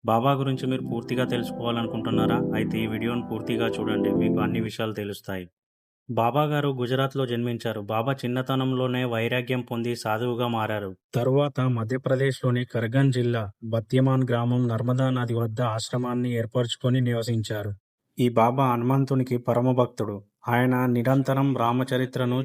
బాబా గురించి మీరు పూర్తిగా తెలుసుకోవాలనుకుంటున్నారా? అయితే ఈ వీడియోను పూర్తిగా చూడండి. మీకు అన్ని విషయాలు తెలుస్తాయి. బాబా గారు గుజరాత్‌లో జన్మించారు. బాబా చిన్నతనంలోనే వైరాగ్యం పొంది సాధువుగా మారారు. తరువాత మధ్యప్రదేశ్‌లోని కర్గన్ జిల్లా బత్యమాన్ గ్రామం నర్మదా నది వద్ద ఆశ్రమాన్ని ఏర్పరచుకొని నివసించారు. ఈ బాబా హనుమంతునికి పరమ భక్తుడు. ఆయన నిరంతరం రామచరిత్రను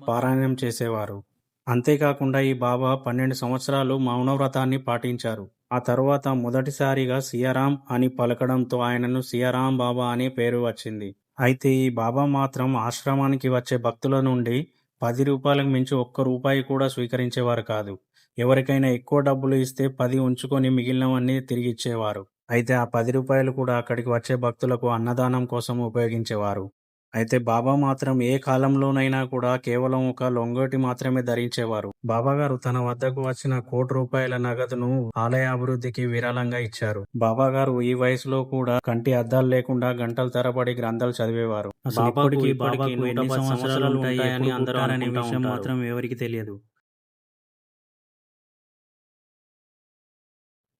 పారాయణం చేసేవారు. అంతేకాకుండా ఈ బాబా 12 సంవత్సరాలు మౌనవ్రతాన్ని పాటించారు. ఆ తరువాత మొదటిసారిగా సియారాం అని పలకడంతో ఆయనను సియారాం బాబా అనే పేరు వచ్చింది. అయితే ఈ బాబా మాత్రం ఆశ్రమానికి వచ్చే భక్తుల నుండి రూ. 10కి మించి ఒక్క రూపాయి కూడా స్వీకరించేవారు కాదు. ఎవరికైనా ఎక్కువ డబ్బులు ఇస్తే 10 ఉంచుకొని మిగిలినవన్నీ తిరిగిచ్చేవారు. అయితే ఆ రూ. 10 కూడా అక్కడికి వచ్చే భక్తులకు అన్నదానం కోసం ఉపయోగించేవారు. అయితే బాబా మాత్రం ఏ కాలంలోనైనా కూడా కేవలం ఒక లొంగోటి మాత్రమే ధరించేవారు. బాబాగారు తన వద్దకు వచ్చిన రూ. 1,00,00,000 నగదును ఆలయ అభివృద్ధికి విరాళంగా ఇచ్చారు. బాబాగారు ఈ వయసులో కూడా కంటి అద్దాలు లేకుండా గంటల తరబడి గ్రంథాలు చదివేవారు. అసలు ఇప్పటికీ బాబాకు ఎన్ని సంవత్సరాలు ఉంటాయని అందరూ అనే విషయం మాత్రం ఎవరికి తెలియదు.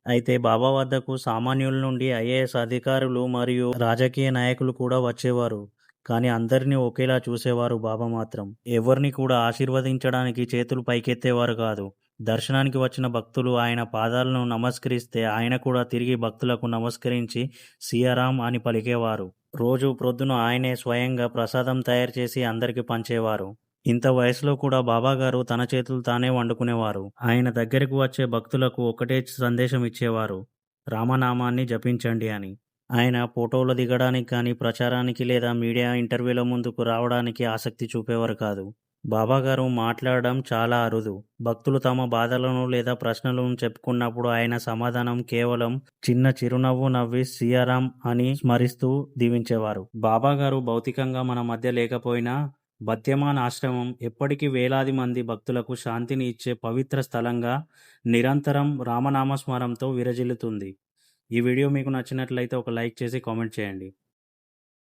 అయితే బాబా వద్దకు సామాన్యుల నుండి ఐఏఎస్ అధికారులు మరియు రాజకీయ నాయకులు కూడా వచ్చేవారు. కానీ అందరినీ ఒకేలా చూసేవారు బాబా మాత్రం. ఎవరిని కూడా ఆశీర్వదించడానికి చేతులు పైకెత్తేవారు కాదు. దర్శనానికి వచ్చిన భక్తులు ఆయన పాదాలను నమస్కరిస్తే ఆయన కూడా తిరిగి భక్తులకు నమస్కరించి సియారాం అని పలికేవారు. రోజు ప్రొద్దున ఆయనే స్వయంగా ప్రసాదం తయారు చేసి అందరికి పంచేవారు. ఇంత వయసులో కూడా బాబాగారు తన చేతులు తానే వండుకునేవారు. ఆయన దగ్గరకు వచ్చే భక్తులకు ఒకటే సందేశం ఇచ్చేవారు. రామనామాన్ని జపించండి అని. ఆయన ఫోటోలు దిగడానికి కానీ, ప్రచారానికి లేదా మీడియా ఇంటర్వ్యూల ముందుకు రావడానికి ఆసక్తి చూపేవారు కాదు. బాబాగారు మాట్లాడడం చాలా అరుదు. భక్తులు తమ బాధలను లేదా ప్రశ్నలను చెప్పుకున్నప్పుడు ఆయన సమాధానం కేవలం చిన్న చిరునవ్వు నవ్వి సియారాం అని స్మరిస్తూ దీవించేవారు. బాబాగారు భౌతికంగా మన మధ్య లేకపోయినా బత్యమాన్ ఆశ్రమం ఎప్పటికీ వేలాది మంది భక్తులకు శాంతిని ఇచ్చే పవిత్ర స్థలంగా నిరంతరం రామనామస్మరంతో విరజిల్లుతుంది. ఈ వీడియో మీకు నచ్చినట్లయితే ఒక లైక్ చేసి కామెంట్ చేయండి.